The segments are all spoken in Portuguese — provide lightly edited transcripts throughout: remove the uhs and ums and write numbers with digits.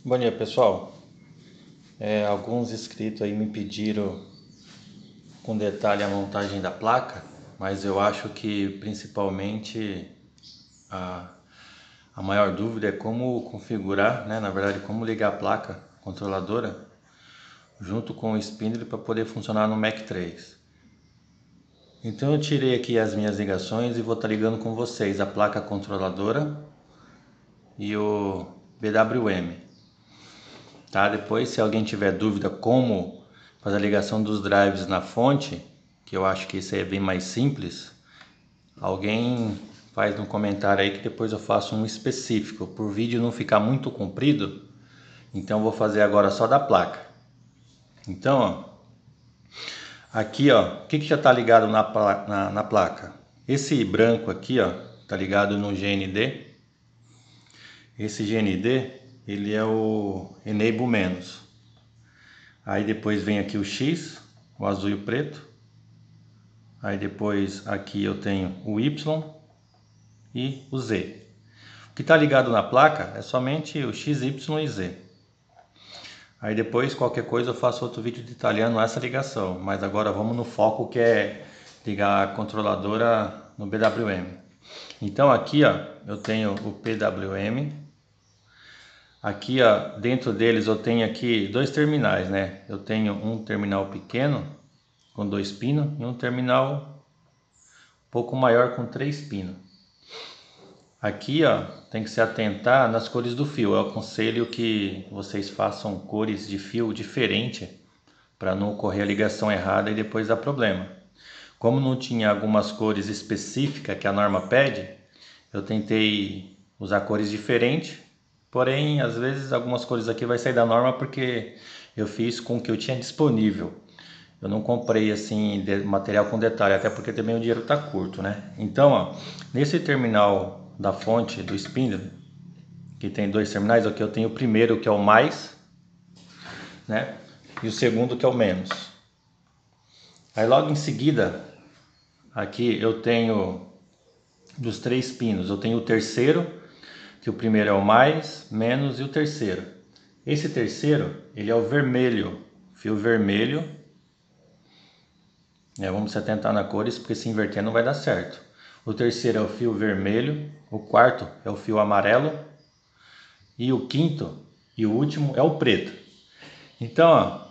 Bom dia, pessoal. Alguns inscritos aí me pediram com detalhe a montagem da placa, mas eu acho que principalmente a, a maior dúvida é como configurar, né? Na verdade, como ligar a placa controladora junto com o spindle para poder funcionar no Mac 3. Então eu tirei aqui as minhas ligações e vou estar ligando com vocês a placa controladora e o BWM. Tá? Depois, se alguém tiver dúvida como fazer a ligação dos drives na fonte, que eu acho que isso aí é bem mais simples, alguém faz no comentário aí que depois eu faço um específico, por vídeo não ficar muito comprido, então eu vou fazer agora só da placa. Então, ó, aqui ó, o que já está ligado na placa? Esse branco aqui ó, está ligado no GND. Esse GND, ele é o Enable menos. Aí depois vem aqui o X, o azul e o preto. Aí depois aqui eu tenho o Y e o Z. O que está ligado na placa é somente o X, Y e Z. Aí depois qualquer coisa eu faço outro vídeo detalhando essa ligação. Mas agora vamos no foco que é ligar a controladora no BWM. Então aqui ó, eu tenho o PWM. Aqui ó, dentro deles eu tenho aqui dois terminais, né? Eu tenho um terminal pequeno com 2 pinos e um terminal um pouco maior com 3 pinos. Aqui ó, tem que se atentar nas cores do fio. Eu aconselho que vocês façam cores de fio diferente para não ocorrer a ligação errada e depois dar problema. Como não tinha algumas cores específicas que a norma pede, eu tentei usar cores diferentes. Porém, às vezes algumas cores aqui vai sair da norma porque eu fiz com o que eu tinha disponível. Eu não comprei assim material com detalhe, até porque também o dinheiro está curto, né? Então, ó, nesse terminal da fonte do spindle, que tem dois terminais, aqui eu tenho o primeiro que é o mais, né? E o segundo que é o menos. Aí logo em seguida, aqui eu tenho dos 3 pinos, eu tenho o terceiro, que o primeiro é o mais, menos e o terceiro. Esse terceiro, ele é o vermelho, fio vermelho. Vamos se atentar na cores, porque se inverter não vai dar certo. O terceiro é o fio vermelho, o quarto é o fio amarelo e o quinto e o último é o preto. Então, ó,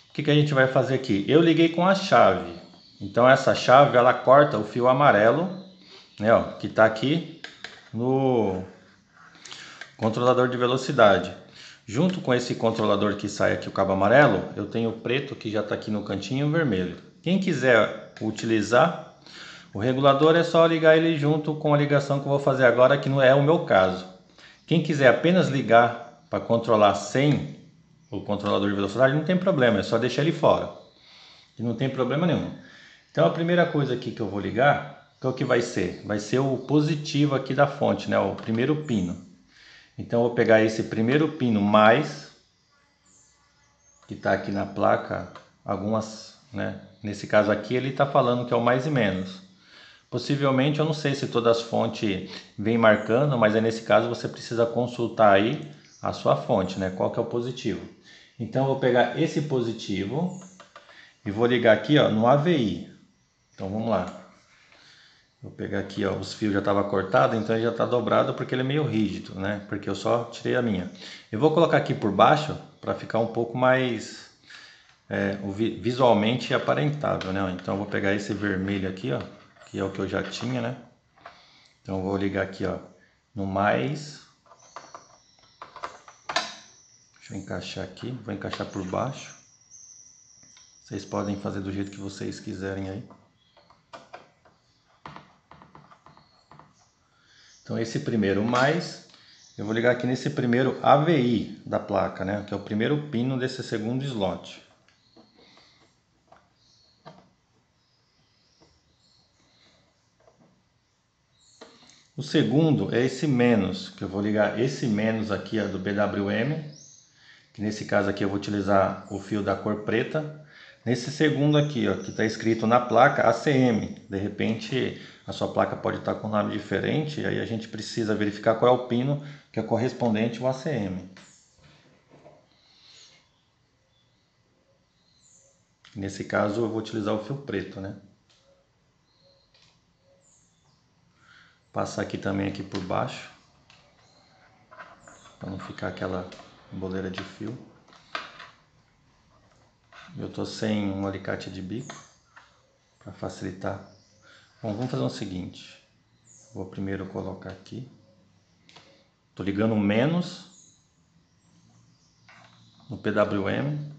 o que a gente vai fazer aqui? Eu liguei com a chave. Então essa chave ela corta o fio amarelo, né, ó, que está aqui no controlador de velocidade. Junto com esse controlador que sai aqui o cabo amarelo, eu tenho o preto que já está aqui no cantinho e o vermelho. Quem quiser utilizar o regulador é só ligar ele junto com a ligação que eu vou fazer agora, que não é o meu caso. Quem quiser apenas ligar para controlar sem o controlador de velocidade, não tem problema, é só deixar ele fora. E não tem problema nenhum. Então a primeira coisa aqui que eu vou ligar, que é o que vai ser? Vai ser o positivo aqui da fonte, né? O primeiro pino. Então eu vou pegar esse primeiro pino mais, que está aqui na placa, algumas, né? Nesse caso aqui ele está falando que é o mais e menos. Possivelmente, eu não sei se todas as fontes vêm marcando, mas aí nesse caso você precisa consultar aí a sua fonte, né? Qual que é o positivo. Então eu vou pegar esse positivo e vou ligar aqui ó, no AVI. Então vamos lá. Vou pegar aqui, ó, os fios já estavam cortados, então ele já está dobrado porque ele é meio rígido, né? Porque eu só tirei a minha. Eu vou colocar aqui por baixo para ficar um pouco mais visualmente aparentável, né? Então eu vou pegar esse vermelho aqui, ó, que é o que eu já tinha, né? Então eu vou ligar aqui, ó, no mais. Deixa eu encaixar aqui, vou encaixar por baixo. Vocês podem fazer do jeito que vocês quiserem aí. Então esse primeiro mais, eu vou ligar aqui nesse primeiro AVI da placa, né? Que é o primeiro pino desse segundo slot. O segundo é esse menos, que eu vou ligar esse menos aqui ó, do BWM, que nesse caso aqui eu vou utilizar o fio da cor preta. Nesse segundo aqui, ó, que está escrito na placa ACM, de repente a sua placa pode estar com um nome diferente, aí a gente precisa verificar qual é o pino que é correspondente ao ACM. Nesse caso eu vou utilizar o fio preto, né? Passar aqui também aqui por baixo, para não ficar aquela boleira de fio. Eu tô sem um alicate de bico para facilitar. Bom, vamos fazer o seguinte. Vou primeiro colocar aqui. Tô ligando menos no PWM.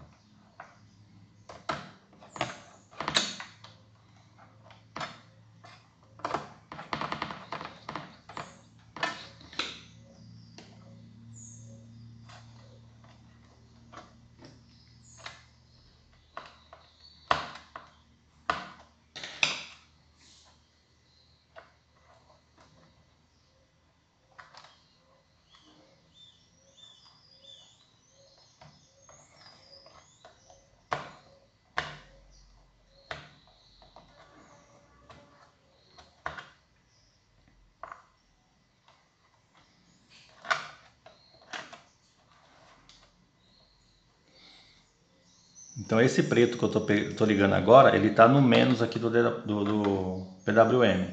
Então esse preto que eu tô ligando agora, ele tá no menos aqui do PWM.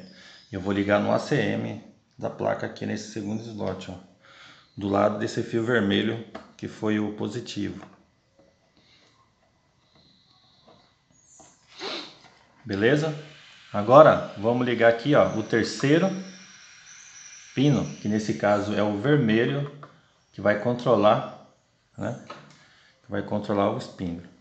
Eu vou ligar no ACM da placa aqui nesse segundo slot, ó, do lado desse fio vermelho que foi o positivo. Beleza? Agora vamos ligar aqui, ó, o terceiro pino, que nesse caso é o vermelho, que vai controlar, né? Que vai controlar o espinho.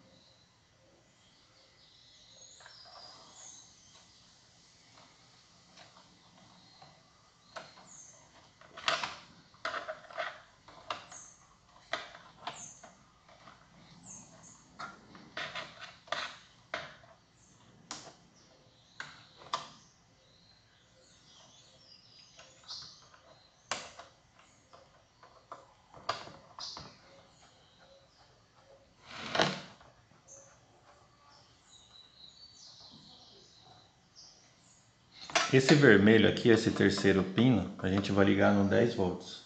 Esse vermelho aqui, esse terceiro pino, a gente vai ligar no 10 volts.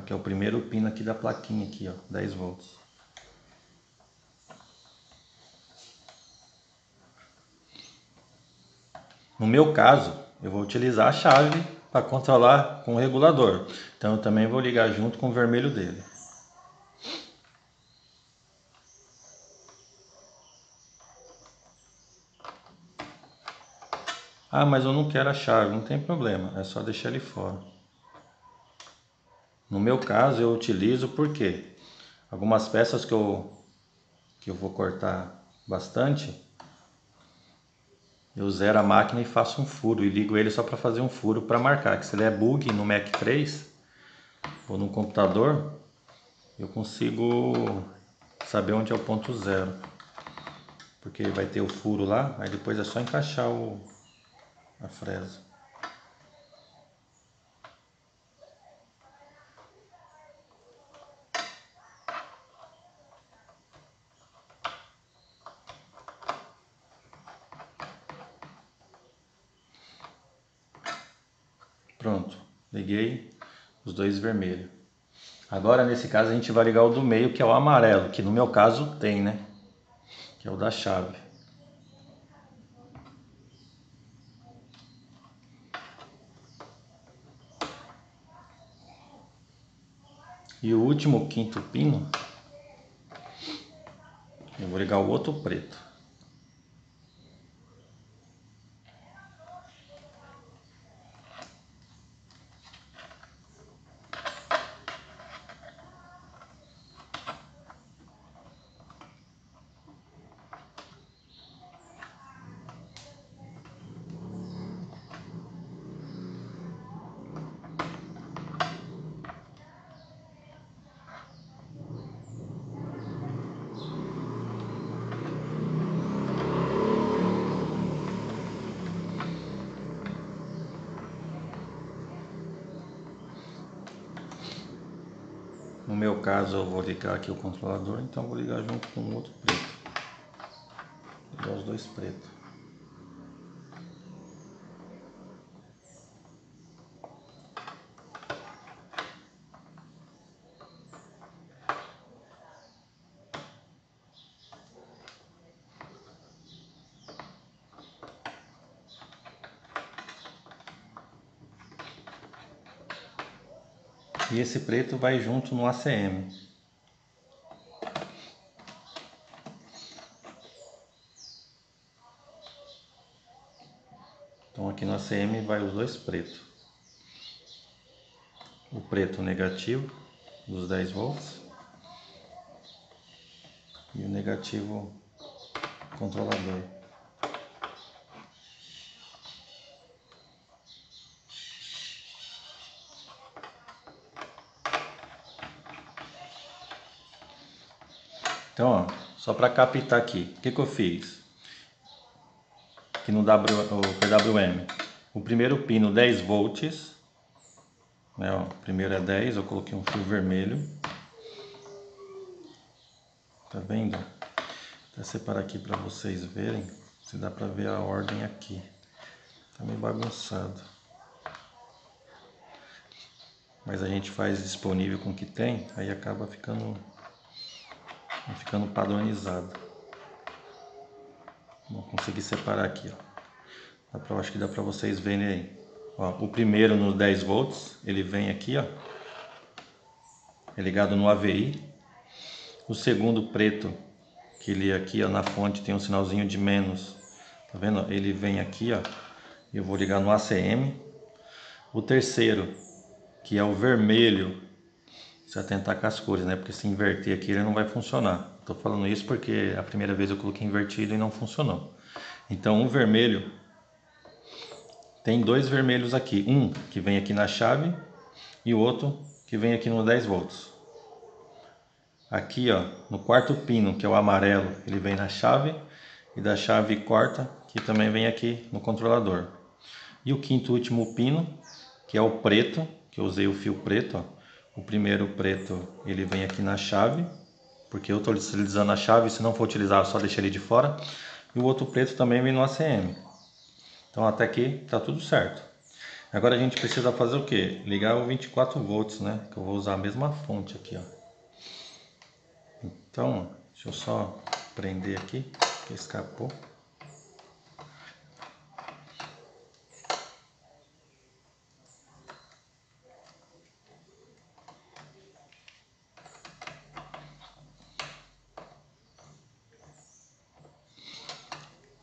Que é o primeiro pino aqui da plaquinha aqui, ó, 10 volts. No meu caso, eu vou utilizar a chave para controlar com o regulador. Então eu também vou ligar junto com o vermelho dele. Ah, mas eu não quero a chave, não tem problema, é só deixar ele fora. No meu caso eu utilizo porque algumas peças que eu vou cortar bastante, eu zero a máquina e faço um furo e ligo ele só para fazer um furo para marcar. Que se ele é bug no Mac 3 ou no computador, eu consigo saber onde é o ponto zero. Porque vai ter o furo lá, aí depois é só encaixar a fresa. Pronto, liguei os dois vermelhos. Agora nesse caso a gente vai ligar o do meio, que é o amarelo, que no meu caso tem, né? Que é o da chave. E o último, quinto pino, eu vou ligar o outro preto. No meu caso eu vou ligar aqui o controlador, então eu vou ligar junto com o outro preto. Vou ligar os dois pretos. e esse preto vai junto no ACM. Então aqui no ACM vai os dois pretos. O preto negativo dos 10 volts e o negativo controlador. Então, ó, só para captar aqui, o que eu fiz? Aqui no PWM, o primeiro pino 10 volts, né, ó, o primeiro é 10, eu coloquei um fio vermelho. Tá vendo? Vou separar aqui para vocês verem, se dá para ver a ordem aqui. Tá meio bagunçado. Mas a gente faz disponível com o que tem, aí acaba ficando padronizado. Vou conseguir separar aqui, ó. Acho que dá para vocês verem aí. Ó, o primeiro no 10 volts, ele vem aqui, ó. É ligado no AVI. O segundo preto, que ele aqui, ó, na fonte tem um sinalzinho de menos. Tá vendo? Ele vem aqui, ó. Eu vou ligar no ACM. O terceiro, que é o vermelho, se atentar com as cores, né? Porque se inverter aqui ele não vai funcionar. Tô falando isso porque a primeira vez eu coloquei invertido e não funcionou. Então um vermelho, tem dois vermelhos aqui. Um que vem aqui na chave e o outro que vem aqui no 10 volts. Aqui, ó, no quarto pino, que é o amarelo, ele vem na chave. E da chave corta, que também vem aqui no controlador. E o quinto e último pino, que é o preto, que eu usei o fio preto, ó. O primeiro preto, ele vem aqui na chave, porque eu estou utilizando a chave, se não for utilizar, só deixa ele de fora. E o outro preto também vem no ACM. Então até aqui tá tudo certo. Agora a gente precisa fazer o que? Ligar o 24 volts, né? Que eu vou usar a mesma fonte aqui, ó. Então, deixa eu só prender aqui, que escapou.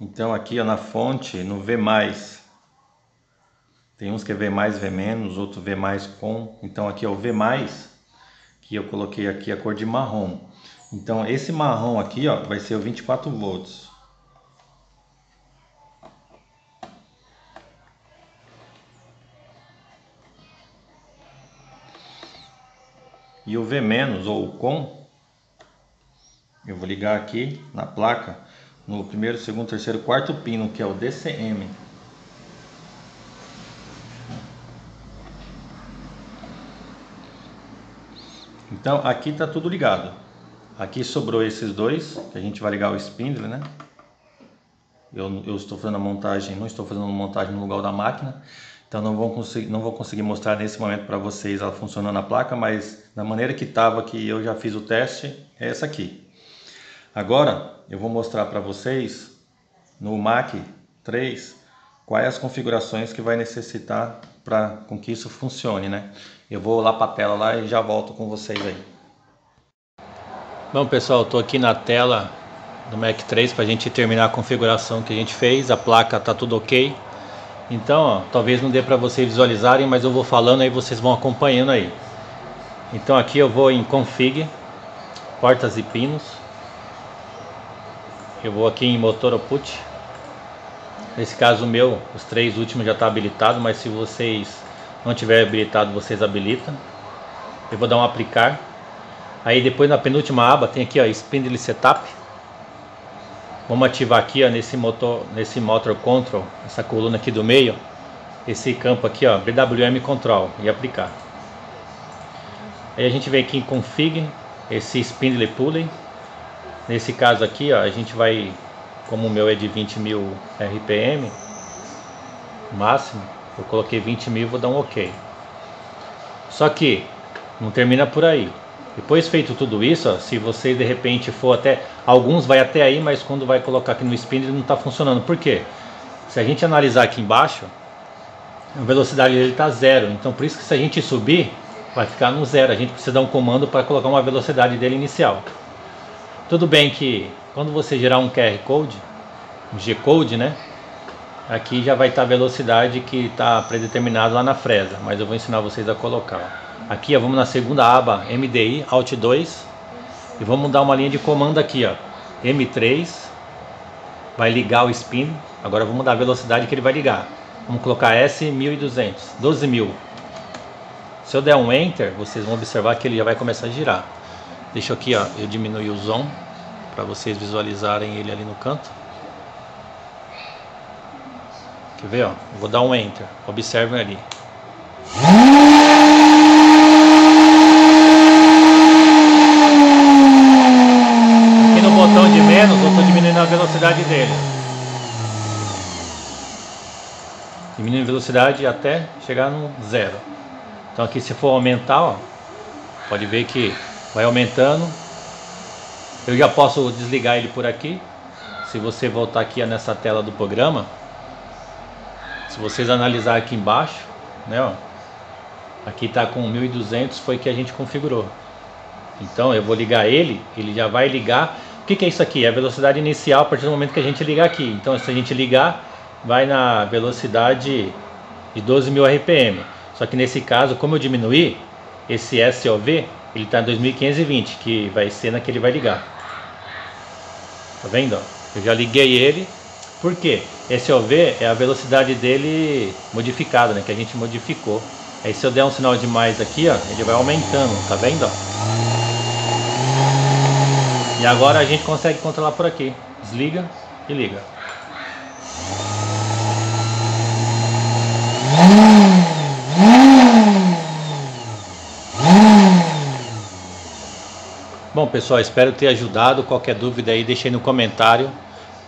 Então aqui, ó, na fonte, no V+, tem uns que é V+, V-, outros V+, com. Então aqui é o V+, que eu coloquei aqui a cor de marrom. Então esse marrom aqui, ó, vai ser o 24 volts. E o V- ou o com, eu vou ligar aqui na placa, no primeiro, segundo, terceiro, quarto pino, que é o DCM. Então aqui tá tudo ligado. Aqui sobrou esses dois, que a gente vai ligar o spindle, né? Eu estou fazendo a montagem, não estou fazendo a montagem no lugar da máquina. Então não vou conseguir mostrar nesse momento para vocês ela funcionando a placa, mas da maneira que estava, que eu já fiz o teste, é essa aqui. Agora eu vou mostrar para vocês no Mach 3 quais as configurações que vai necessitar para com que isso funcione, né? Eu vou lá para a tela lá e já volto com vocês aí. Bom pessoal, estou aqui na tela do Mach 3 para a gente terminar a configuração que a gente fez. A placa tá tudo ok. Então, ó, talvez não dê para vocês visualizarem, mas eu vou falando aí, vocês vão acompanhando aí. Então aqui eu vou em Config, portas e pinos. Eu vou aqui em Motor Output. Nesse caso o meu, os três últimos já está habilitado, mas se vocês não tiver habilitado, vocês habilitam. Eu vou dar um aplicar. Aí depois na penúltima aba tem aqui, ó, Spindle Setup. Vamos ativar aqui, ó, nesse Motor Control, essa coluna aqui do meio, esse campo aqui, ó, BWM Control, e aplicar. Aí a gente vem aqui em Config, esse Spindle Pulley. Nesse caso aqui, ó, a gente vai, como o meu é de 20.000 RPM máximo, eu coloquei 20.000 e vou dar um OK. Só que não termina por aí. Depois feito tudo isso, ó, se você de repente for até, alguns vai até aí, mas quando vai colocar aqui no spindle não está funcionando. Por quê? Se a gente analisar aqui embaixo, a velocidade dele está 0. Então por isso que se a gente subir, vai ficar no 0. A gente precisa dar um comando para colocar uma velocidade dele inicial. Tudo bem que quando você gerar um QR Code, um G-Code, né? Aqui já vai estar a velocidade que está predeterminado lá na fresa, mas eu vou ensinar vocês a colocar. Aqui, ó, vamos na segunda aba MDI, Alt 2, e vamos dar uma linha de comando aqui, ó, M3, vai ligar o spin. Agora vamos dar a velocidade que ele vai ligar. Vamos colocar S1200, 12.000. Se eu der um Enter, vocês vão observar que ele já vai começar a girar. Deixa aqui, ó, eu diminuir o zoom para vocês visualizarem ele ali no canto. Quer ver, ó? Eu vou dar um Enter. Observem ali. Aqui no botão de menos, eu estou diminuindo a velocidade dele. Diminuindo a velocidade até chegar no 0. Então aqui, se for aumentar, ó, pode ver que vai aumentando. Eu já posso desligar ele por aqui. Se você voltar aqui nessa tela do programa, se vocês analisar aqui embaixo, né, ó, aqui está com 1200, foi que a gente configurou. Então eu vou ligar ele, ele já vai ligar. O que é isso aqui? É a velocidade inicial a partir do momento que a gente ligar aqui. Então se a gente ligar, vai na velocidade de 12.000 RPM. Só que nesse caso, como eu diminuí, esse SOV, ele está em 2520, que vai ser na que ele vai ligar. Tá vendo? Ó? Eu já liguei ele. Por quê? SOV é a velocidade dele modificada, né? Que a gente modificou. Aí se eu der um sinal de mais aqui, ó, ele vai aumentando, tá vendo? Ó? E agora a gente consegue controlar por aqui. Desliga e liga. Bom, pessoal, espero ter ajudado. Qualquer dúvida aí, deixa aí no comentário,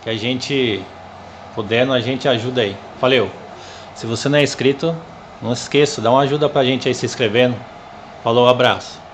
que a gente, podendo, a gente ajuda aí. Valeu! Se você não é inscrito, não esqueça, dá uma ajuda pra gente aí se inscrevendo. Falou, abraço!